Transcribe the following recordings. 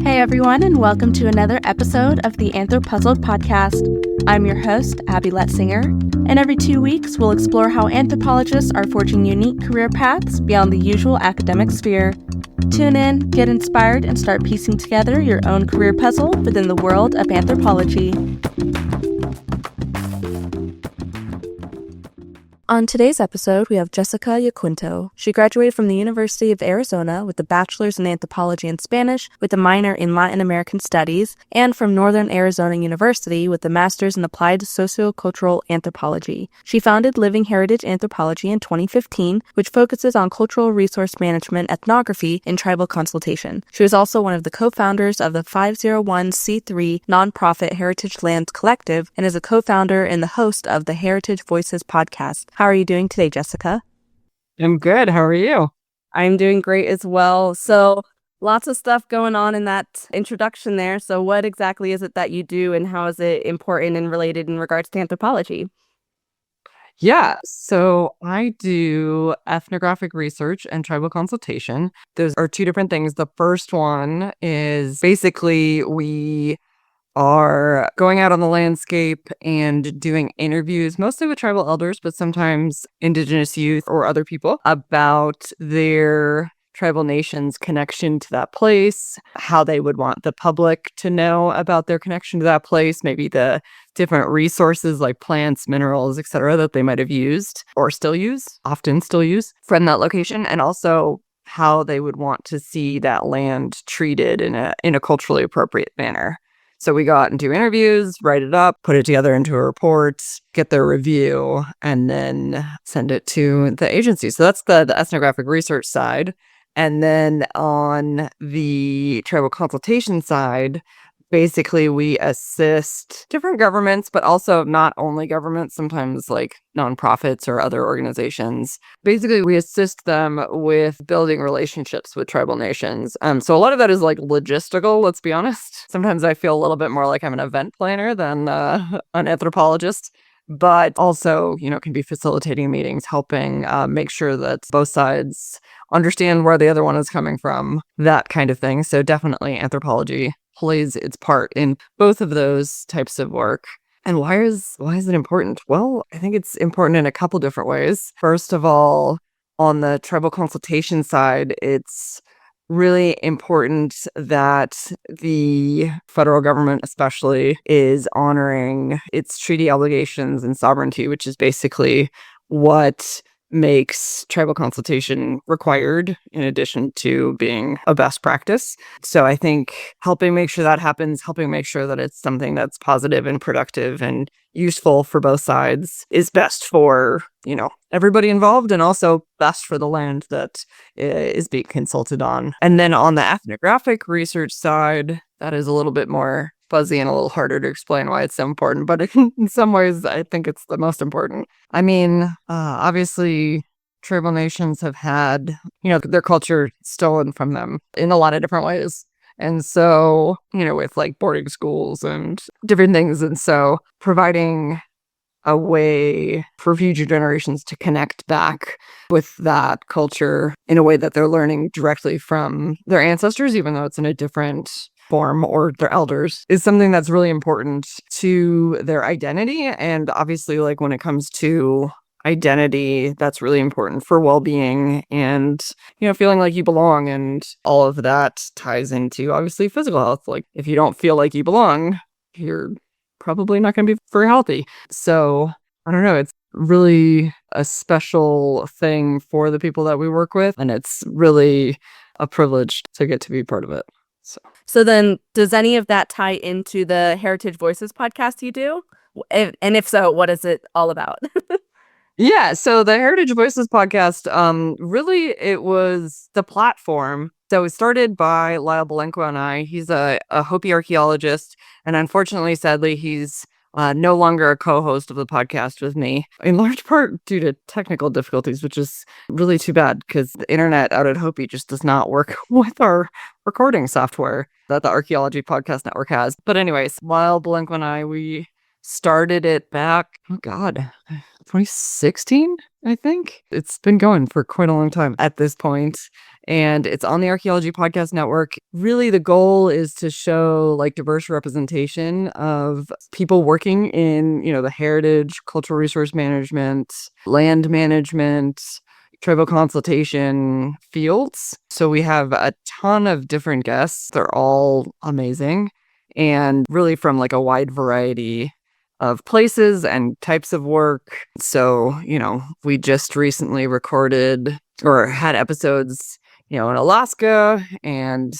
Hey everyone, and welcome to another episode of the AnthroPuzzled podcast. I'm your host, Abby Letzinger, and every 2 weeks we'll explore how anthropologists are forging unique career paths beyond the usual academic sphere. Tune in, get inspired, and start piecing together your own career puzzle within the world of anthropology. On today's episode, we have Jessica Yaquinto. She graduated from the University of Arizona with a bachelor's in anthropology and Spanish with a minor in Latin American studies, and from Northern Arizona University with a master's in applied sociocultural anthropology. She founded Living Heritage Anthropology in 2015, which focuses on cultural resource management ethnography and tribal consultation. She was also one of the co-founders of the 501c3 nonprofit Heritage Lands Collective and is a co-founder and the host of the Heritage Voices podcast. How are you doing today, Jessica? I'm good. How are you? I'm doing great as well. So lots of stuff going on in that introduction there. So what exactly is it that you do and how is it important and related in regards to anthropology? Yeah, so I do ethnographic research and tribal consultation. Those are two different things. The first one is basically we are going out on the landscape and doing interviews, mostly with tribal elders, but sometimes Indigenous youth or other people about their tribal nation's connection to that place, how they would want the public to know about their connection to that place, maybe the different resources like plants, minerals, etc., that they might have used or often still use from that location, and also how they would want to see that land treated in a culturally appropriate manner. So we go out and do interviews, write it up, put it together into a report, get their review, and then send it to the agency. So that's the ethnographic research side. And then on the tribal consultation side, basically we assist different governments, but also not only governments, sometimes like nonprofits or other organizations. Basically, we assist them with building relationships with tribal nations. So a lot of that is like logistical, let's be honest. Sometimes I feel a little bit more like I'm an event planner than an anthropologist. But also, can be facilitating meetings, helping make sure that both sides understand where the other one is coming from, that kind of thing. So definitely anthropology plays its part in both of those types of work. And why is it important? Well, I think it's important in a couple different ways. First of all, on the tribal consultation side, it's really important that the federal government especially is honoring its treaty obligations and sovereignty, which is basically what makes tribal consultation required in addition to being a best practice. So I think helping make sure that happens, helping make sure that it's something that's positive and productive and useful for both sides is best for, everybody involved, and also best for the land that is being consulted on. And then on the ethnographic research side, that is a little bit more fuzzy and a little harder to explain why it's so important, but in some ways, I think it's the most important. I mean, obviously, tribal nations have had, their culture stolen from them in a lot of different ways. And so, with like boarding schools and different things. And so providing a way for future generations to connect back with that culture in a way that they're learning directly from their ancestors, even though it's in a different form, or their elders, is something that's really important to their identity. And obviously, like when it comes to identity, that's really important for well-being and, feeling like you belong. And all of that ties into obviously physical health. Like if you don't feel like you belong, you're probably not going to be very healthy. So I don't know, it's really a special thing for the people that we work with. And it's really a privilege to get to be part of it. So then, does any of that tie into the Heritage Voices podcast you do? And if so, what is it all about? Yeah, so the Heritage Voices podcast, really it was the platform. So it started by Lyle Belenko and I. He's a Hopi archaeologist, and unfortunately, sadly, he's no longer a co-host of the podcast with me, in large part due to technical difficulties, which is really too bad because the internet out at Hopi just does not work with our recording software that the Archaeology Podcast Network has. But anyways, Lyle Belenko and I, we started it back, oh God, 2016, I think. It's been going for quite a long time at this point, and it's on the Archaeology Podcast Network. Really, the goal is to show like diverse representation of people working in, the heritage, cultural resource management, land management, tribal consultation fields. So we have a ton of different guests. They're all amazing and really from like a wide variety of places and types of work. So, we just recently recorded or had episodes, in Alaska, and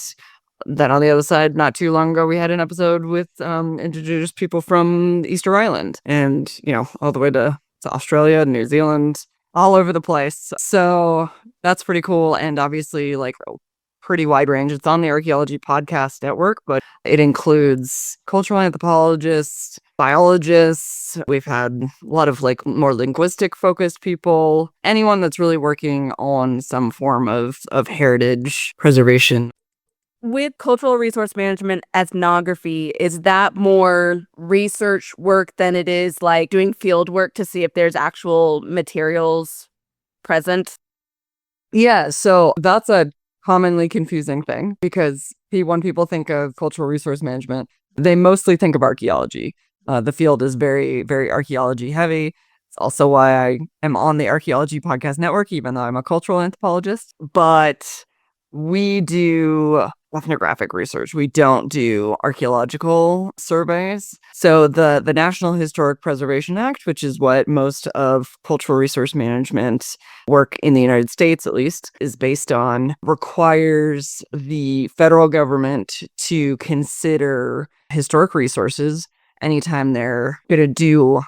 then on the other side, not too long ago, we had an episode with Indigenous people from Easter Island and, all the way to Australia, New Zealand, all over the place. So that's pretty cool. And obviously, like, pretty wide range. It's on the Archaeology Podcast Network, but it includes cultural anthropologists, biologists. We've had a lot of like more linguistic focused people, anyone that's really working on some form of heritage preservation. With cultural resource management, ethnography, is that more research work than it is like doing field work to see if there's actual materials present? Yeah, so that's a commonly confusing thing because when people think of cultural resource management, they mostly think of archaeology. The field is very, very archaeology heavy. It's also why I am on the Archaeology Podcast Network, even though I'm a cultural anthropologist. But we do ethnographic research. We don't do archaeological surveys. So the National Historic Preservation Act, which is what most of cultural resource management work in the United States, at least, is based on, requires the federal government to consider historic resources anytime they're going to do,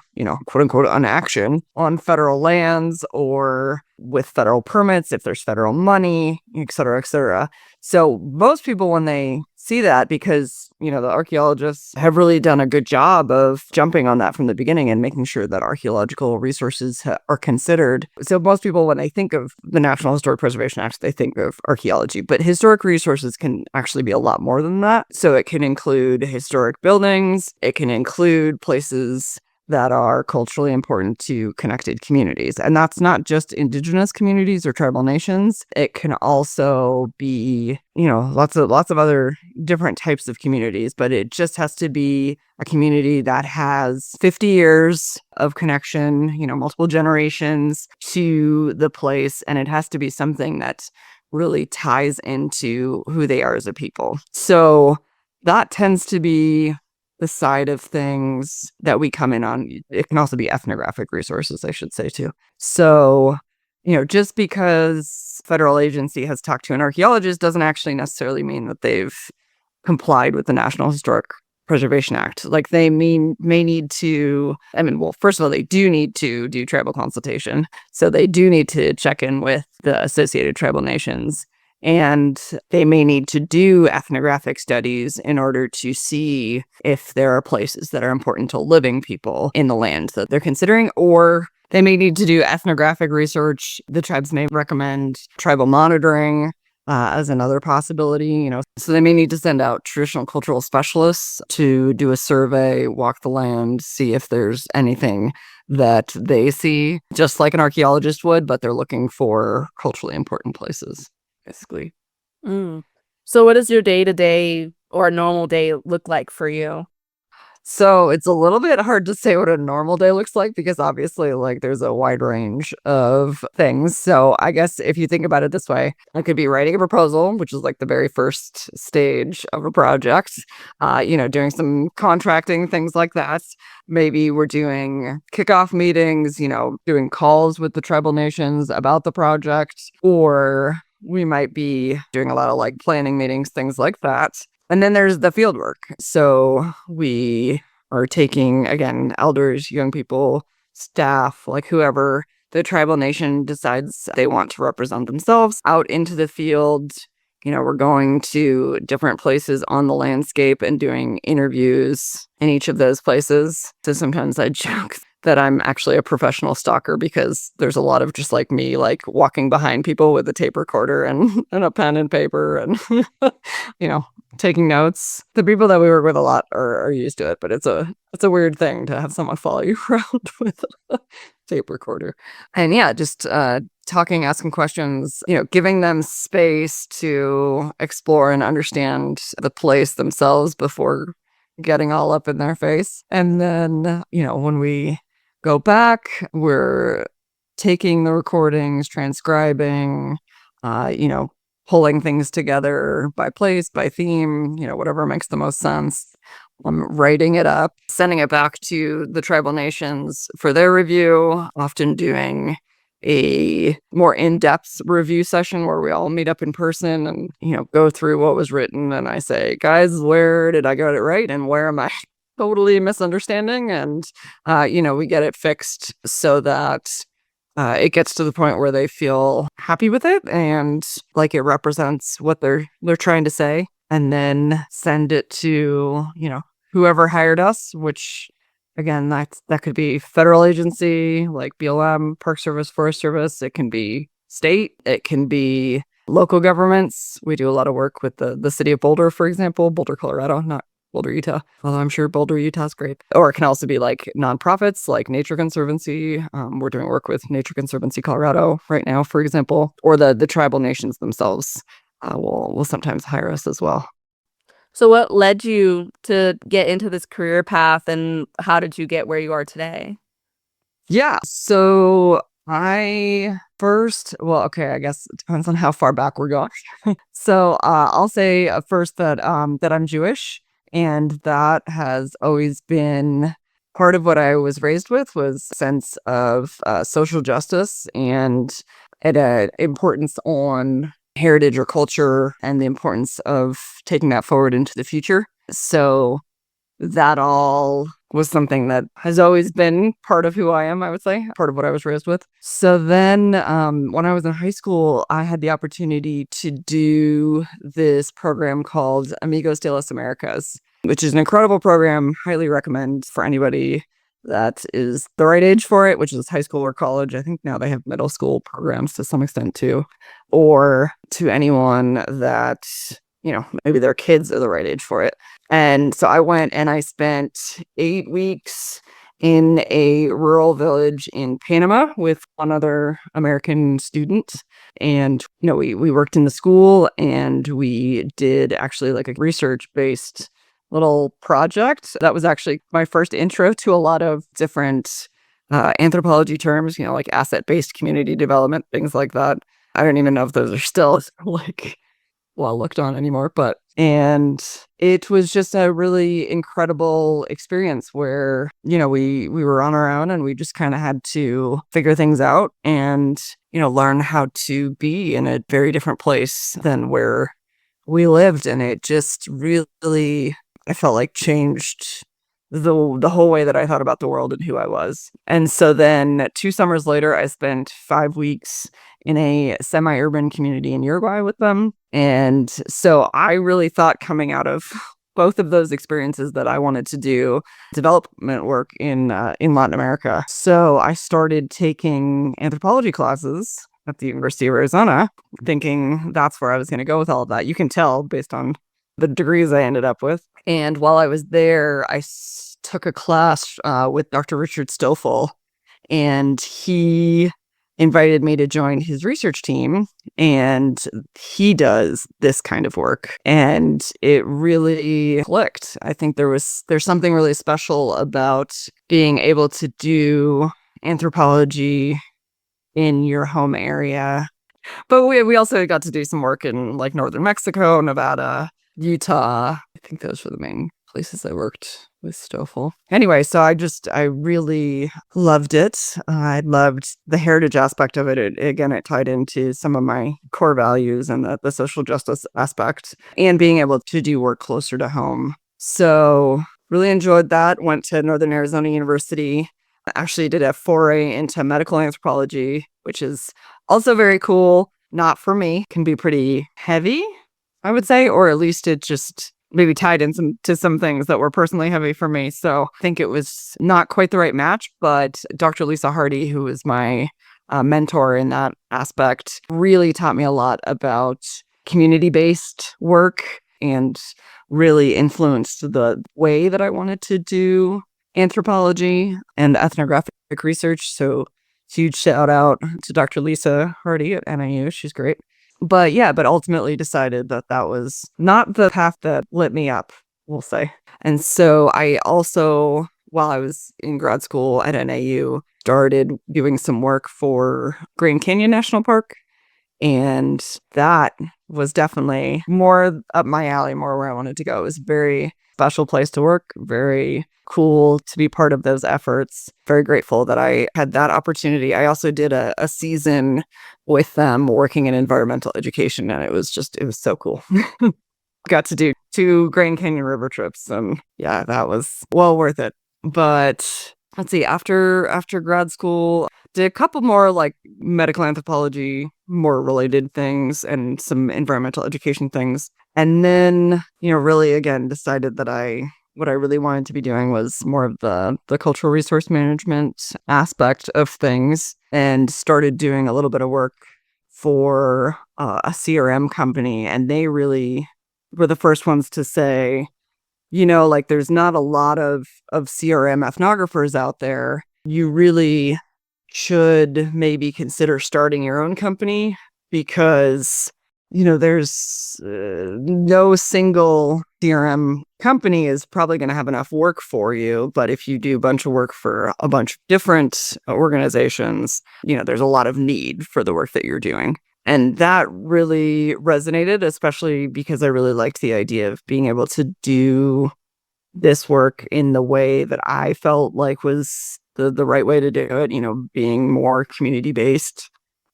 quote unquote, an action on federal lands or with federal permits, if there's federal money, et cetera, et cetera. So most people, when they see that, because, the archaeologists have really done a good job of jumping on that from the beginning and making sure that archaeological resources are considered. So most people, when they think of the National Historic Preservation Act, they think of archaeology, but historic resources can actually be a lot more than that. So it can include historic buildings. It can include places that are culturally important to connected communities. And that's not just Indigenous communities or tribal nations. It can also be, lots of other different types of communities, but it just has to be a community that has 50 years of connection, multiple generations to the place. And it has to be something that really ties into who they are as a people. So that tends to be the side of things that we come in on. It can also be ethnographic resources, I should say, too. So, just because federal agency has talked to an archaeologist doesn't actually necessarily mean that they've complied with the National Historic Preservation Act. Like they may need to, first of all, they do need to do tribal consultation. So they do need to check in with the associated tribal nations. And they may need to do ethnographic studies in order to see if there are places that are important to living people in the land that they're considering, or they may need to do ethnographic research. The tribes may recommend tribal monitoring as another possibility, So they may need to send out traditional cultural specialists to do a survey, walk the land, see if there's anything that they see, just like an archaeologist would, but they're looking for culturally important places. Basically. So what does your day-to-day or a normal day look like for you? So it's a little bit hard to say what a normal day looks like because obviously like there's a wide range of things. So I guess if you think about it this way, I could be writing a proposal, which is like the very first stage of a project, doing some contracting, things like that. Maybe we're doing kickoff meetings, doing calls with the tribal nations about the project, or we might be doing a lot of like planning meetings, things like that. And then there's the field work. So we are taking, again, elders, young people, staff, like whoever the tribal nation decides they want to represent themselves out into the field. We're going to different places on the landscape and doing interviews in each of those places. So sometimes I joke that I'm actually a professional stalker because there's a lot of just like me, like walking behind people with a tape recorder and a pen and paper and, taking notes. The people that we work with a lot are used to it, but it's a weird thing to have someone follow you around with a tape recorder. And yeah, just talking, asking questions, giving them space to explore and understand the place themselves before getting all up in their face. And then, when we go back, we're taking the recordings, transcribing, pulling things together by place, by theme, whatever makes the most sense. Writing it up, sending it back to the tribal nations for their review, often doing a more in-depth review session where we all meet up in person and, go through what was written. And I say, guys, where did I get it right? And where am I totally misunderstanding? And, we get it fixed so that it gets to the point where they feel happy with it and like it represents what they're trying to say, and then send it to, whoever hired us, which again, that could be federal agency like BLM, Park Service, Forest Service. It can be state. It can be local governments. We do a lot of work with the city of Boulder, for example, Boulder, Colorado, not Boulder, Utah, although I'm sure Boulder, Utah is great. Or it can also be like nonprofits like Nature Conservancy. We're doing work with Nature Conservancy Colorado right now, for example, or the tribal nations themselves will sometimes hire us as well. So what led you to get into this career path, and how did you get where you are today? Yeah, so I guess it depends on how far back we're going. So I'll say first that I'm Jewish, and that has always been part of what I was raised with, was a sense of social justice and importance on heritage or culture and the importance of taking that forward into the future. So that all was something that has always been part of who I am, I would say, part of what I was raised with. So then when I was in high school, I had the opportunity to do this program called Amigos de las Americas, which is an incredible program. Highly recommend for anybody that is the right age for it, which is high school or college. I think now they have middle school programs to some extent too, or to anyone that, maybe their kids are the right age for it. And so I went and I spent 8 weeks in a rural village in Panama with one other American student. And, we worked in the school, and we did actually like a research-based little project. That was actually my first intro to a lot of different anthropology terms, like asset-based community development, things like that. I don't even know if those are still like well looked on anymore, and it was just a really incredible experience where, we were on our own and we just kind of had to figure things out and, learn how to be in a very different place than where we lived. And it just really, I felt like, changed the whole way that I thought about the world and who I was. And so then 2 summers later, I spent 5 weeks in a semi-urban community in Uruguay with them. And so I really thought, coming out of both of those experiences, that I wanted to do development work in Latin America. So I started taking anthropology classes at the University of Arizona, thinking that's where I was going to go with all of that. You can tell based on the degrees I ended up with. And while I was there, I took a class with Dr. Richard Stoffel, and he invited me to join his research team, and he does this kind of work, and it really clicked. I think there's something really special about being able to do anthropology in your home area. But we also got to do some work in like northern Mexico, Nevada, Utah. I think those were the main places I worked with Stoffel. Anyway, so I really loved it. I loved the heritage aspect of it. It tied into some of my core values and the social justice aspect, and being able to do work closer to home. So really enjoyed that. Went to Northern Arizona University. Actually did a foray into medical anthropology, which is also very cool. Not for me. Can be pretty heavy, I would say, or at least it just maybe tied in to some things that were personally heavy for me. So I think it was not quite the right match, but Dr. Lisa Hardy, who was my mentor in that aspect, really taught me a lot about community-based work and really influenced the way that I wanted to do anthropology and ethnographic research. So huge shout out to Dr. Lisa Hardy at NIU. She's great. But yeah, but ultimately decided that that was not the path that lit me up, we'll say. And so I also, while I was in grad school at NIU, started doing some work for Grand Canyon National Park. And that was definitely more up my alley, more where I wanted to go. It was a very special place to work, very cool to be part of those efforts. Very grateful that I had that opportunity. I also did a season with them working in environmental education, and it was so cool. Got to do 2 Grand Canyon River trips, and yeah, that was well worth it. But let's see, after grad school, did a couple more like medical anthropology, more related things, and some environmental education things. And then, really again decided that what I really wanted to be doing was more of the cultural resource management aspect of things, and started doing a little bit of work for a CRM company. And they really were the first ones to say, like there's not a lot of CRM ethnographers out there. You really should maybe consider starting your own company, because there's no single CRM company is probably going to have enough work for you. But if you do a bunch of work for a bunch of different organizations, there's a lot of need for the work that you're doing. And that really resonated, especially because I really liked the idea of being able to do this work in the way that I felt like was the right way to do it, being more community-based.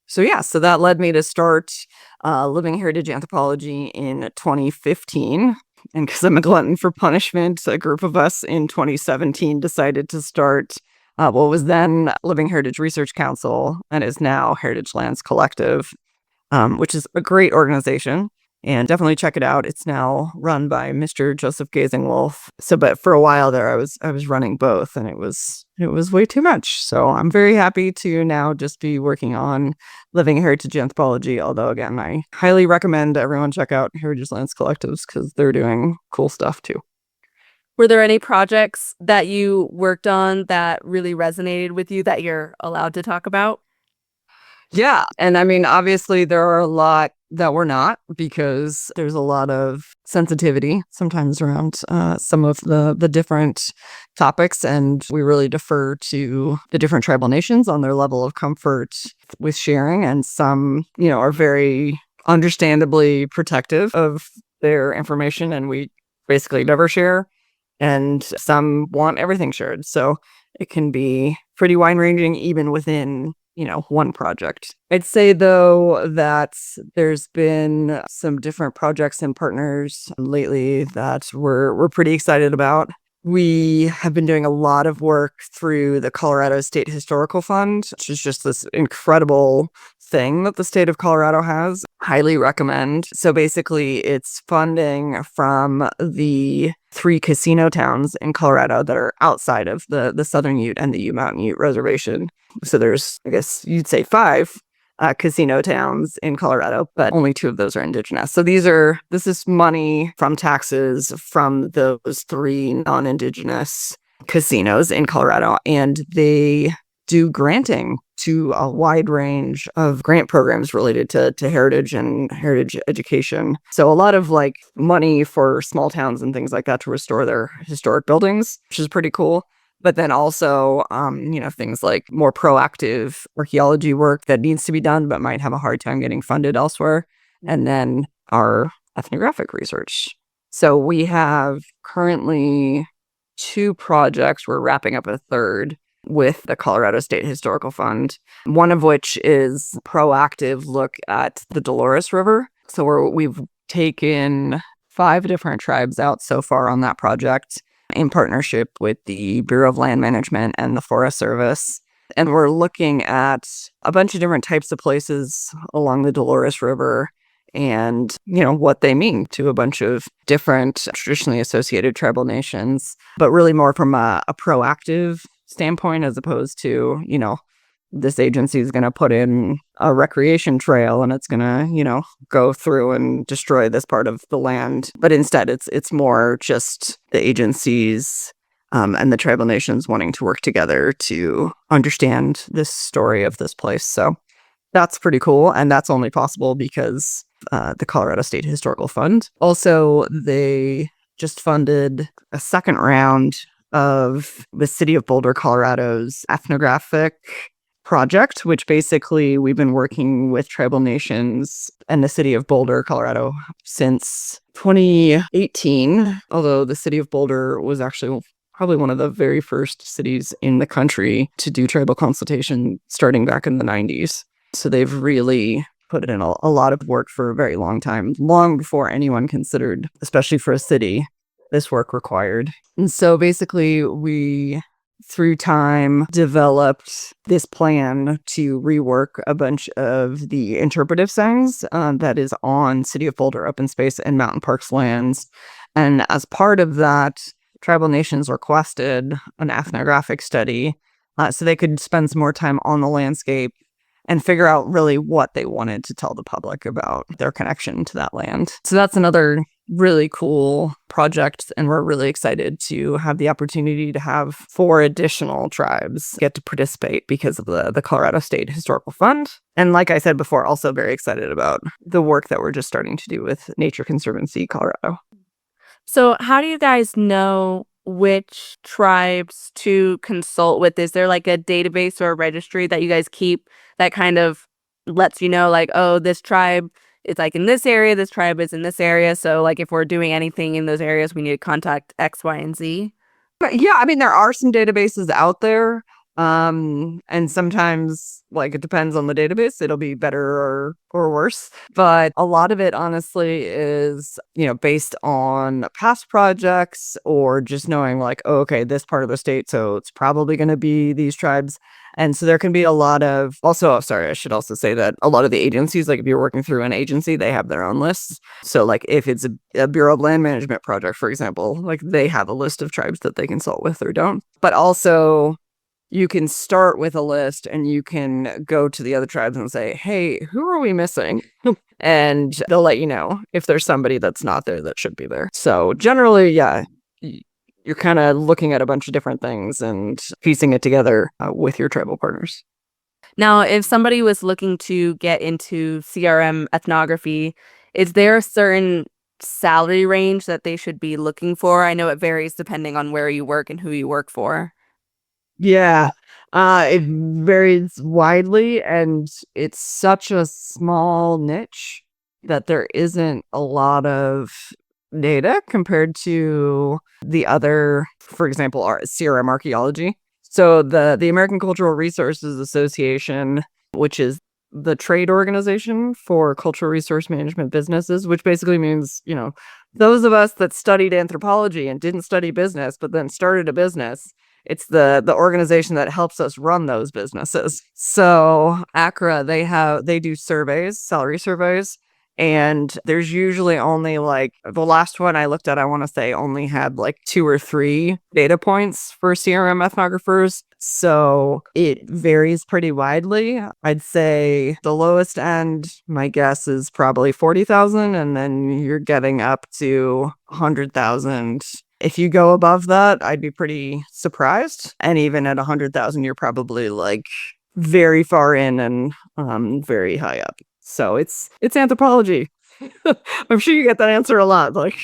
So yeah, so that led me to start Living Heritage Anthropology in 2015. And because I'm a glutton for punishment, a group of us in 2017 decided to start what was then Living Heritage Research Council and is now Heritage Lands Collective, which is a great organization. And definitely check it out. It's now run by Mr. Joseph Gazing-Wolf. So, but for a while there, I was running both, and it was way too much. So I'm very happy to now just be working on Living Heritage Anthropology. Although, again, I highly recommend everyone check out Heritage Lands Collectives because they're doing cool stuff too. Were there any projects that you worked on that really resonated with you that you're allowed to talk about? Yeah. And I mean, obviously, there are a lot that we're not, because there's a lot of sensitivity sometimes around some of the different topics. And we really defer to the different tribal nations on their level of comfort with sharing. And some, are very understandably protective of their information, and we basically never share. And some want everything shared. So it can be pretty wide ranging, even within one project. I'd say, though, that there's been some different projects and partners lately that we're pretty excited about. We have been doing a lot of work through the Colorado State Historical Fund, which is just this incredible thing that the state of Colorado has. Highly recommend. So basically, it's funding from the 3 casino towns in Colorado that are outside of the Southern Ute and the Ute Mountain Ute Reservation. So there's, I guess you'd say, 5 casino towns in Colorado, but only 2 of those are Indigenous. So this is money from taxes from those 3 non-Indigenous casinos in Colorado, and they do granting to a wide range of grant programs related to heritage and heritage education. So a lot of like money for small towns and things like that to restore their historic buildings, which is pretty cool. But then also, things like more proactive archaeology work that needs to be done, but might have a hard time getting funded elsewhere. And then our ethnographic research. So we have currently 2 projects. We're wrapping up a third with the Colorado State Historical Fund, one of which is proactive look at the Dolores River. So we've taken 5 different tribes out so far on that project, in partnership with the Bureau of Land Management and the Forest Service. And we're looking at a bunch of different types of places along the Dolores River and, what they mean to a bunch of different traditionally associated tribal nations, but really more from a proactive standpoint as opposed to, this agency is going to put in a recreation trail and it's going to, go through and destroy this part of the land. But instead, it's more just the agencies and the tribal nations wanting to work together to understand this story of this place. So that's pretty cool. And that's only possible because the Colorado State Historical Fund. Also, they just funded a second round of the City of Boulder, Colorado's ethnographic project, which basically we've been working with tribal nations and the City of Boulder, Colorado since 2018, although the City of Boulder was actually probably one of the very first cities in the country to do tribal consultation starting back in the 90s. So they've really put in a lot of work for a very long time, long before anyone considered, especially for a city, this work required. And so basically we, through time, developed this plan to rework a bunch of the interpretive signs that is on City of Boulder open space and mountain parks lands. And as part of that, tribal nations requested an ethnographic study so they could spend some more time on the landscape and figure out really what they wanted to tell the public about their connection to that land. So that's another really cool project, and we're really excited to have the opportunity to have 4 additional tribes get to participate because of the Colorado State Historical Fund. And like I said before, also very excited about the work that we're just starting to do with Nature Conservancy Colorado. So how do you guys know which tribes to consult with? Is there like a database or a registry that you guys keep that kind of lets you know, like, oh, this tribe is like in this area, this tribe is in this area. So like if we're doing anything in those areas, we need to contact X, Y, and Z? But yeah, I mean, there are some databases out there. And sometimes, like, it depends on the database. It'll be better or worse. But a lot of it, honestly, is, based on past projects or just knowing, like, oh, okay, this part of the state, so it's probably going to be these tribes. And so there can be a lot of, also, sorry, I should also say that a lot of the agencies, like if you're working through an agency, they have their own lists. So like if it's a Bureau of Land Management project, for example, like they have a list of tribes that they consult with or don't. But also, you can start with a list and you can go to the other tribes and say, hey, who are we missing? And they'll let you know if there's somebody that's not there that should be there. So generally, yeah, you're kind of looking at a bunch of different things and piecing it together with your tribal partners. Now, if somebody was looking to get into CRM ethnography, is there a certain salary range that they should be looking for? I know it varies depending on where you work and who you work for. Yeah, it varies widely, and it's such a small niche that there isn't a lot of data compared to the other, for example, CRM archaeology. So the American Cultural Resources Association, which is the trade organization for cultural resource management businesses, which basically means, those of us that studied anthropology and didn't study business, but then started a business. It's the organization that helps us run those businesses. So ACRA, they do surveys, salary surveys, and there's usually only like the last one I looked at, I want to say only had like 2 or 3 data points for CRM ethnographers. So it varies pretty widely. I'd say the lowest end, my guess is probably 40,000, and then you're getting up to 100,000. If you go above that, I'd be pretty surprised. And even at 100,000, you're probably like very far in and very high up. So it's anthropology. I'm sure you get that answer a lot. Like,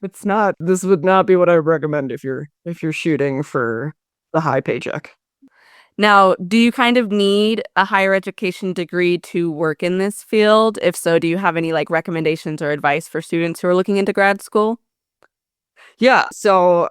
this would not be what I would recommend if you're shooting for the high paycheck. Now, do you kind of need a higher education degree to work in this field? If so, do you have any like recommendations or advice for students who are looking into grad school? Yeah. So,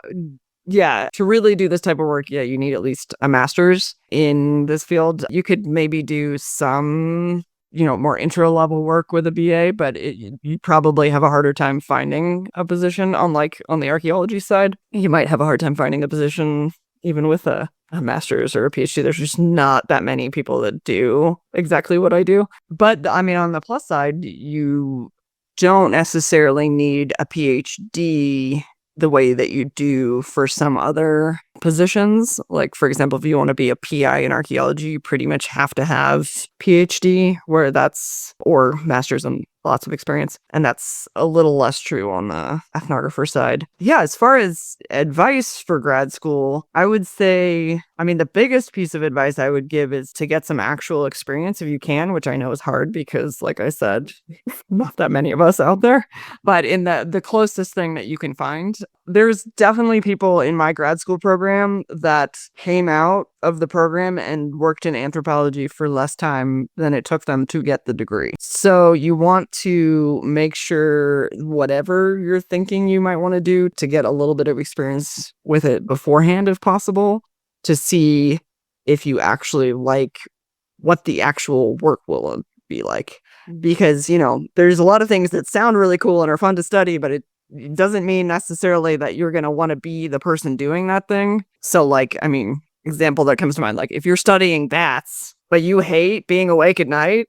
yeah, to really do this type of work, yeah, you need at least a master's in this field. You could maybe do some, more intro level work with a BA, but you probably have a harder time finding a position on the archaeology side. You might have a hard time finding a position even with a master's or a PhD. There's just not that many people that do exactly what I do. But I mean, on the plus side, you don't necessarily need a PhD the way that you do for some other positions. Like, for example, if you want to be a PI in archaeology, you pretty much have to have PhD, or master's and lots of experience. And that's a little less true on the ethnographer side. Yeah, as far as advice for grad school, I would say, the biggest piece of advice I would give is to get some actual experience if you can, which I know is hard because, like I said, not that many of us out there. But in the closest thing that you can find, there's definitely people in my grad school program that came out of the program and worked in anthropology for less time than it took them to get the degree. So you want to make sure whatever you're thinking you might want to do to get a little bit of experience with it beforehand if possible, to see if you actually like what the actual work will be like. Because, there's a lot of things that sound really cool and are fun to study, but it doesn't mean necessarily that you're going to want to be the person doing that thing. So, example that comes to mind, like if you're studying bats, but you hate being awake at night,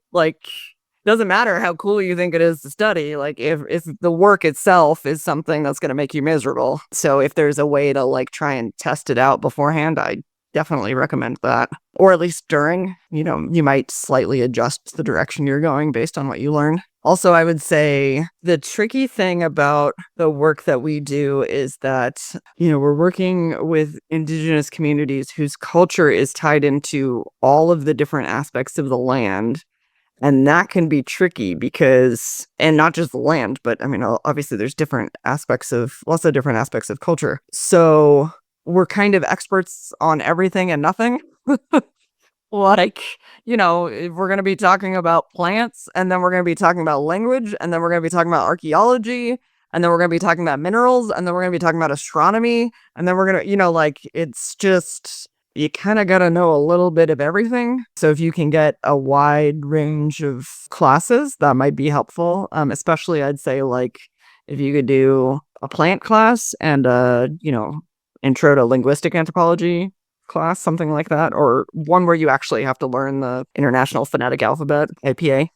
doesn't matter how cool you think it is to study, if the work itself is something that's going to make you miserable. So if there's a way to try and test it out beforehand, I definitely recommend that. Or at least during, you might slightly adjust the direction you're going based on what you learn. Also, I would say the tricky thing about the work that we do is that, we're working with Indigenous communities whose culture is tied into all of the different aspects of the land. And that can be tricky because, and not just the land, but obviously there's lots of different aspects of culture. So we're kind of experts on everything and nothing. If we're going to be talking about plants, and then we're going to be talking about language, and then we're going to be talking about archaeology, and then we're going to be talking about minerals, and then we're going to be talking about astronomy, and then we're going to, it's just, you kind of got to know a little bit of everything. So if you can get a wide range of classes, that might be helpful. Especially I'd say if you could do a plant class and intro to linguistic anthropology class, something like that, or one where you actually have to learn the International Phonetic Alphabet, APA,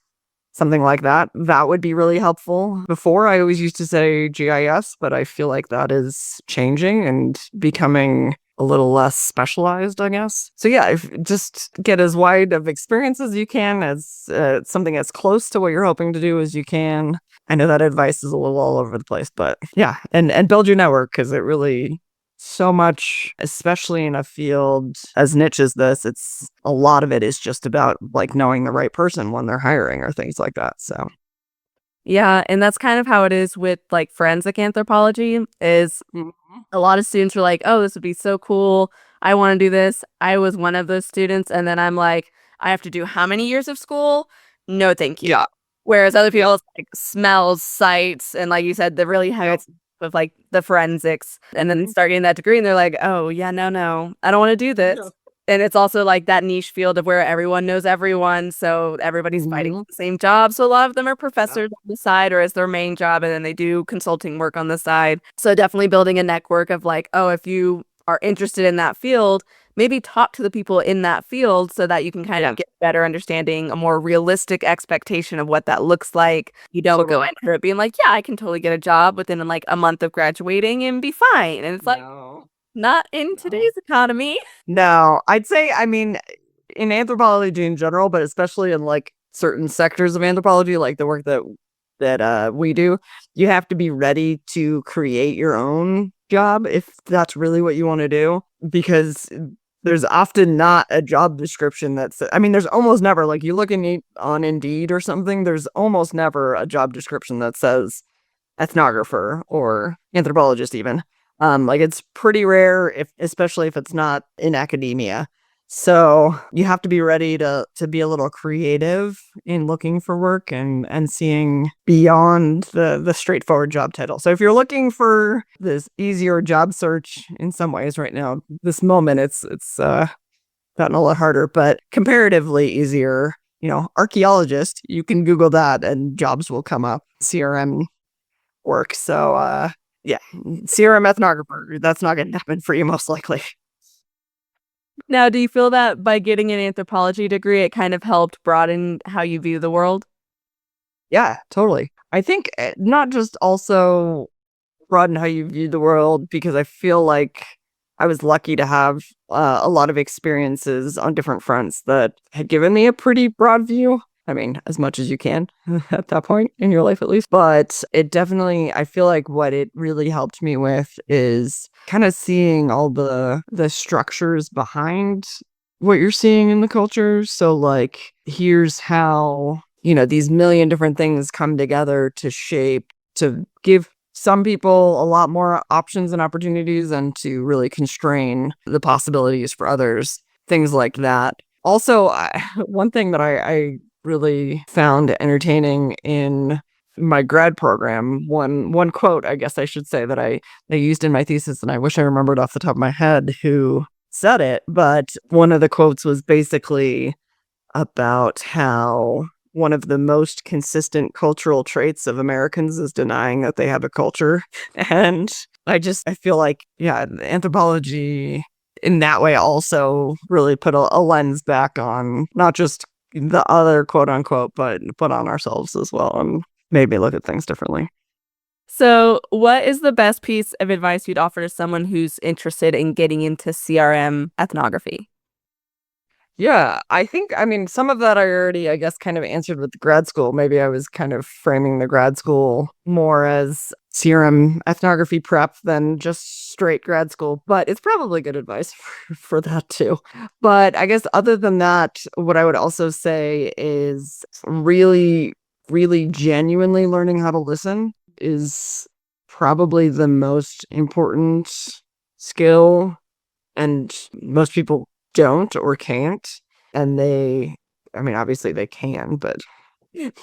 something like that. That would be really helpful. Before, I always used to say GIS, but I feel like that is changing and becoming a little less specialized, I guess. So yeah, just get as wide of experience as you can, as something as close to what you're hoping to do as you can. I know that advice is a little all over the place, but yeah, and build your network, because it really, so much, especially in a field as niche as this, it's a lot of it is just about knowing the right person when they're hiring or things like that. So yeah, and that's kind of how it is with forensic anthropology. Is a lot of students were like, oh, this would be so cool, I want to do this. I was one of those students, and then I'm like, I have to do how many years of school? No, thank you. yeah. Whereas other people, it's smells, sights, and like you said, the really high with the forensics, and then start getting that degree, and they're like, oh yeah, no, I don't want to do this. Yeah. And it's also that niche field of where everyone knows everyone, so everybody's fighting for the same job. So a lot of them are professors on the side or as their main job, and then they do consulting work on the side. So definitely building a network of oh, if you are interested in that field, maybe talk to the people in that field so that you can kind of get a better understanding, a more realistic expectation of what that looks like. You don't go into it being yeah, I can totally get a job within a month of graduating and be fine. And it's not in today's economy. No, I'd say, in anthropology in general, but especially in certain sectors of anthropology, like the work that we do, you have to be ready to create your own job if that's really what you want to do, because there's often not a job description there's almost never, you look on Indeed or something, there's almost never a job description that says ethnographer or anthropologist even. It's pretty rare, especially if it's not in academia. So you have to be ready to be a little creative in looking for work and seeing beyond the straightforward job title. So if you're looking for this easier job search in some ways right now, this moment, it's gotten a lot harder, but comparatively easier. Archaeologist, you can Google that and jobs will come up. CRM work. So yeah, CRM ethnographer, that's not going to happen for you most likely. Now, do you feel that by getting an anthropology degree, it kind of helped broaden how you view the world? Yeah, totally. I think not just also broaden how you view the world, because I feel like I was lucky to have a lot of experiences on different fronts that had given me a pretty broad view. I mean, as much as you can at that point in your life, at least. But it definitely, I feel like what it really helped me with is kind of seeing all the structures behind what you're seeing in the culture. So, like, here's how, these million different things come together to shape, to give some people a lot more options and opportunities, and to really constrain the possibilities for others, things like that. Also, one thing that I really found entertaining in my grad program, one quote, I guess I should say, that I used in my thesis, and I wish I remembered off the top of my head who said it, but one of the quotes was basically about how one of the most consistent cultural traits of Americans is denying that they have a culture. And I feel like, yeah, anthropology in that way also really put a lens back on not just the other quote unquote, but on ourselves as well, and made me look at things differently. So, what is the best piece of advice you'd offer to someone who's interested in getting into CRM ethnography? Yeah, I mean, some of that I already, I guess, kind of answered with the grad school. Maybe I was kind of framing the grad school more as CRM ethnography prep than just straight grad school, but it's probably good advice for that too. But I guess other than that, what I would also say is really, really genuinely learning how to listen is probably the most important skill, and most people don't or can't. And I mean, obviously they can, but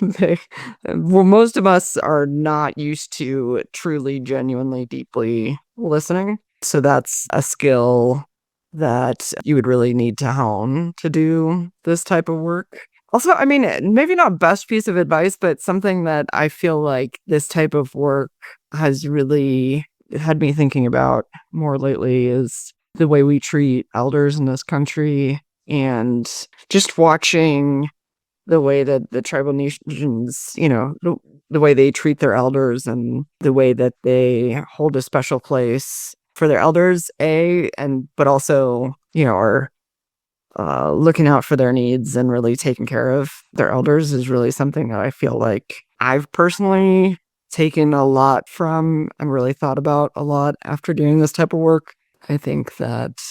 they, well, most of us are not used to truly, genuinely, deeply listening. So that's a skill that you would really need to hone to do this type of work. Also, I mean, maybe not best piece of advice, but something that I feel like this type of work has really had me thinking about more lately is the way we treat elders in this country, and just watching the way that the tribal nations, the way they treat their elders, and the way that they hold a special place for their elders, but also, are looking out for their needs and really taking care of their elders, is really something that I feel like I've personally taken a lot from and really thought about a lot after doing this type of work. I think that,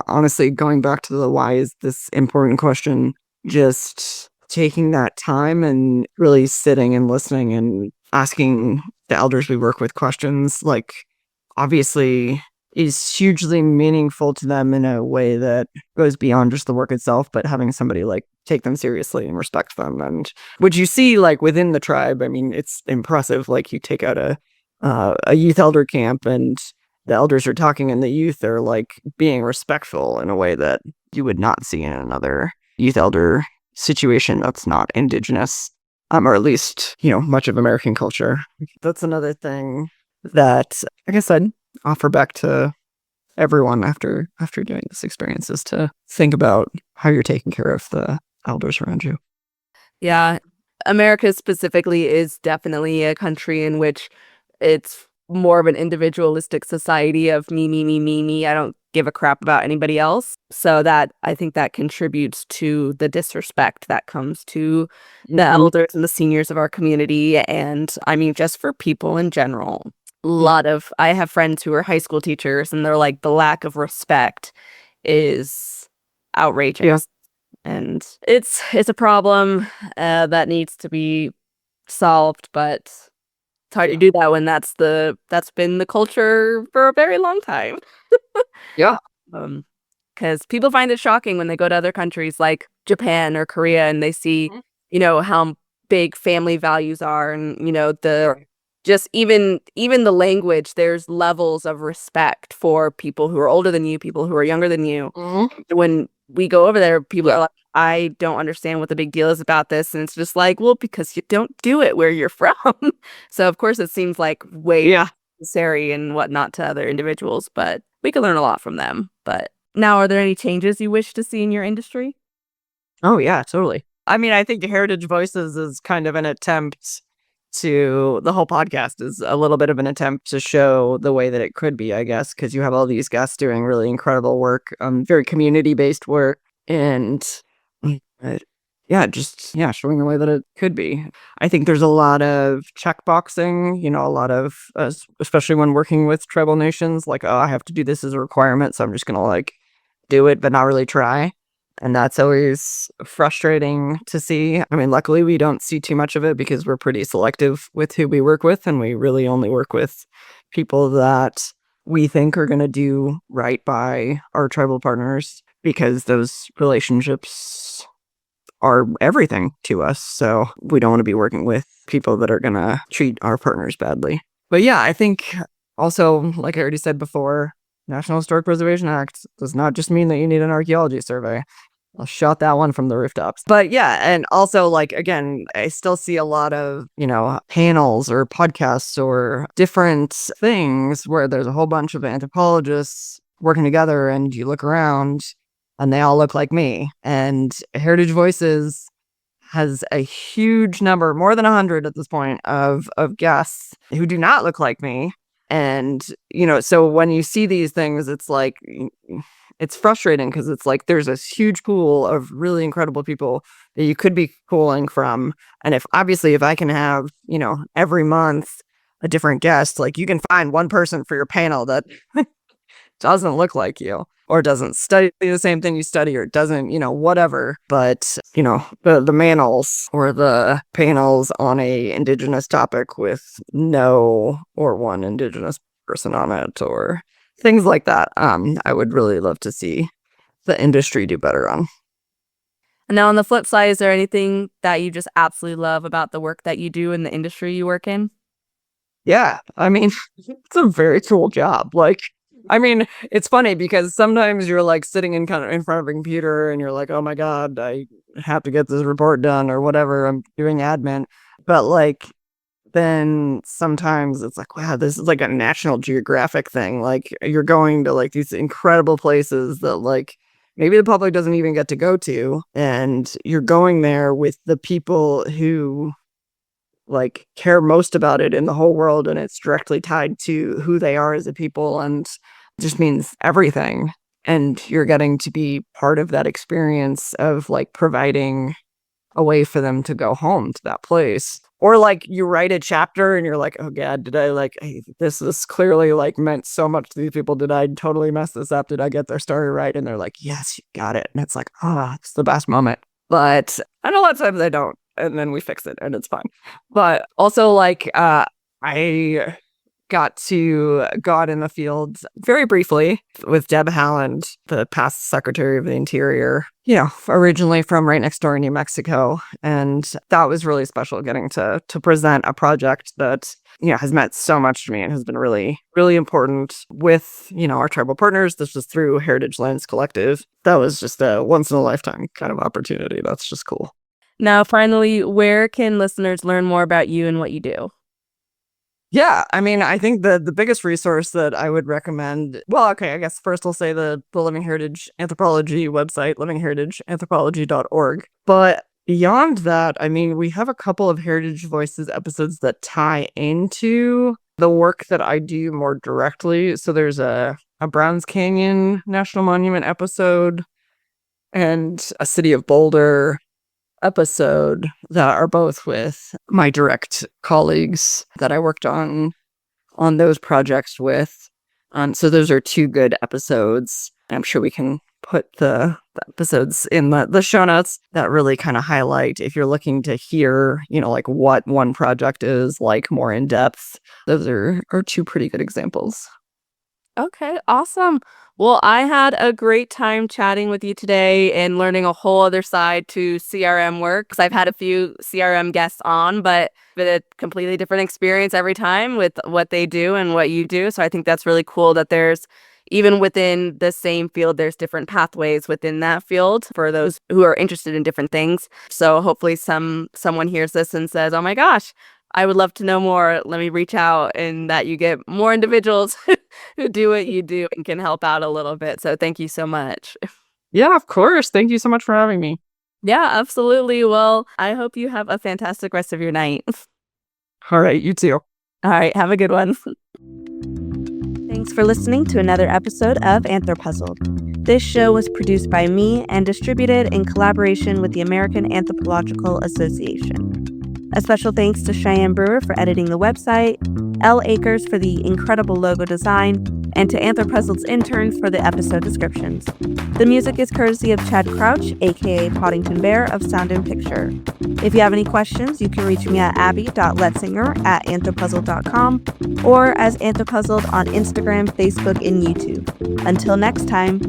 honestly, going back to the why is this important question, just taking that time and really sitting and listening and asking the elders we work with questions, like, obviously is hugely meaningful to them in a way that goes beyond just the work itself, but having somebody like take them seriously and respect them. And what you see, like, within the tribe, I mean, it's impressive. Like, you take out a youth elder camp, and the elders are talking and the youth are like being respectful in a way that you would not see in another youth elder situation that's not Indigenous, or at least, much of American culture. That's another thing that I guess I'd offer back to everyone after doing this experience, is to think about how you're taking care of the elders around you. Yeah, America specifically is definitely a country in which it's more of an individualistic society of me, me, me, me, me. I don't give a crap about anybody else. So that, I think, that contributes to the disrespect that comes to the elders and the seniors of our community. And I mean, just for people in general. I have friends who are high school teachers, and they're like, the lack of respect is outrageous. Yeah. And it's a problem that needs to be solved, but it's hard to do that when that's been the culture for a very long time. Yeah. Because people find it shocking when they go to other countries like Japan or Korea, and they see, how big family values are, and the just even the language. There's levels of respect for people who are older than you, people who are younger than you. When we go over there, people are like, I don't understand what the big deal is about this. And it's just like, well, because you don't do it where you're from. So, of course, it seems like way necessary and whatnot to other individuals, but we can learn a lot from them. But now, are there any changes you wish to see in your industry? Oh, yeah, totally. I mean, I think Heritage Voices is kind of an attempt to the whole podcast is a little bit of an attempt to show the way that it could be, I guess, because you have all these guests doing really incredible work, very community-based work, and showing the way that it could be. I think there's a lot of checkboxing, a lot of, especially when working with tribal nations, like, oh, I have to do this as a requirement, so I'm just gonna like do it, but not really try. And that's always frustrating to see. I mean, luckily we don't see too much of it because we're pretty selective with who we work with, and we really only work with people that we think are going to do right by our tribal partners, because those relationships are everything to us. So we don't want to be working with people that are going to treat our partners badly. But yeah, I think also, like I already said before, National Historic Preservation Act does not just mean that you need an archaeology survey. I'll shout that one from the rooftops. But yeah, and also, like, again, I still see a lot of, panels or podcasts or different things where there's a whole bunch of anthropologists working together, and you look around and they all look like me. And Heritage Voices has a huge number, more than 100 at this point, of guests who do not look like me. And, so when you see these things, it's like, it's frustrating because it's like there's this huge pool of really incredible people that you could be pulling from. And if I can have, every month a different guest, like you can find one person for your panel that doesn't look like you, or doesn't study the same thing you study, or doesn't, whatever. But, the manels or the panels on a Indigenous topic with no or one Indigenous person on it, or things like that. I would really love to see the industry do better on. And now on the flip side, is there anything that you just absolutely love about the work that you do in the industry you work in? Yeah, I mean, it's a very cool job. Like, I mean, it's funny because sometimes you're like sitting in front of a computer and you're like, oh my God, I have to get this report done or whatever. I'm doing admin. But like, then sometimes it's like, wow, this is like a National Geographic thing. Like, you're going to like these incredible places that like maybe the public doesn't even get to go to. And you're going there with the people who like care most about it in the whole world, and it's directly tied to who they are as a people, and just means everything. And you're getting to be part of that experience of like providing a way for them to go home to that place. Or like you write a chapter and you're like, oh God, did I like, hey, this is clearly like meant so much to these people. Did I totally mess this up? Did I get their story right? And they're like, yes, you got it. And it's like, it's the best moment. But I know a lot of times I don't. And then we fix it and it's fine. But also like, I got to go out in the field very briefly with Deb Haaland, the past Secretary of the Interior, originally from right next door in New Mexico. And that was really special, getting to present a project that, has meant so much to me and has been really, really important with, our tribal partners. This was through Heritage Lands Collective. That was just a once in a lifetime kind of opportunity. That's just cool. Now, finally, where can listeners learn more about you and what you do? Yeah, I mean, I think the biggest resource that I would recommend, well, okay, I guess first I'll say the Living Heritage Anthropology website, livingheritageanthropology.org. But beyond that, I mean, we have a couple of Heritage Voices episodes that tie into the work that I do more directly. So there's a Browns Canyon National Monument episode and a City of Boulder episode that are both with my direct colleagues that I worked on those projects with. So those are two good episodes. I'm sure we can put the episodes in the show notes that really kind of highlight, if you're looking to hear, like what one project is like more in depth. Those are two pretty good examples. Okay, awesome. Well, I had a great time chatting with you today and learning a whole other side to CRM work. Because I've had a few CRM guests on, but with a completely different experience every time with what they do and what you do. So I think that's really cool that there's, even within the same field, there's different pathways within that field for those who are interested in different things. So hopefully someone hears this and says, oh my gosh, I would love to know more. Let me reach out, and that you get more individuals who do what you do and can help out a little bit. So thank you so much. Yeah, of course. Thank you so much for having me. Yeah, absolutely. Well, I hope you have a fantastic rest of your night. All right, you too. All right, have a good one. Thanks for listening to another episode of AnthroPuzzled. This show was produced by me and distributed in collaboration with the American Anthropological Association. A special thanks to Cheyenne Brewer for editing the website, L. Akers for the incredible logo design, and to AnthroPuzzled's interns for the episode descriptions. The music is courtesy of Chad Crouch, aka Poddington Bear of Sound and Picture. If you have any questions, you can reach me at abby.letzinger@anthropuzzled.com or as AnthroPuzzled on Instagram, Facebook, and YouTube. Until next time.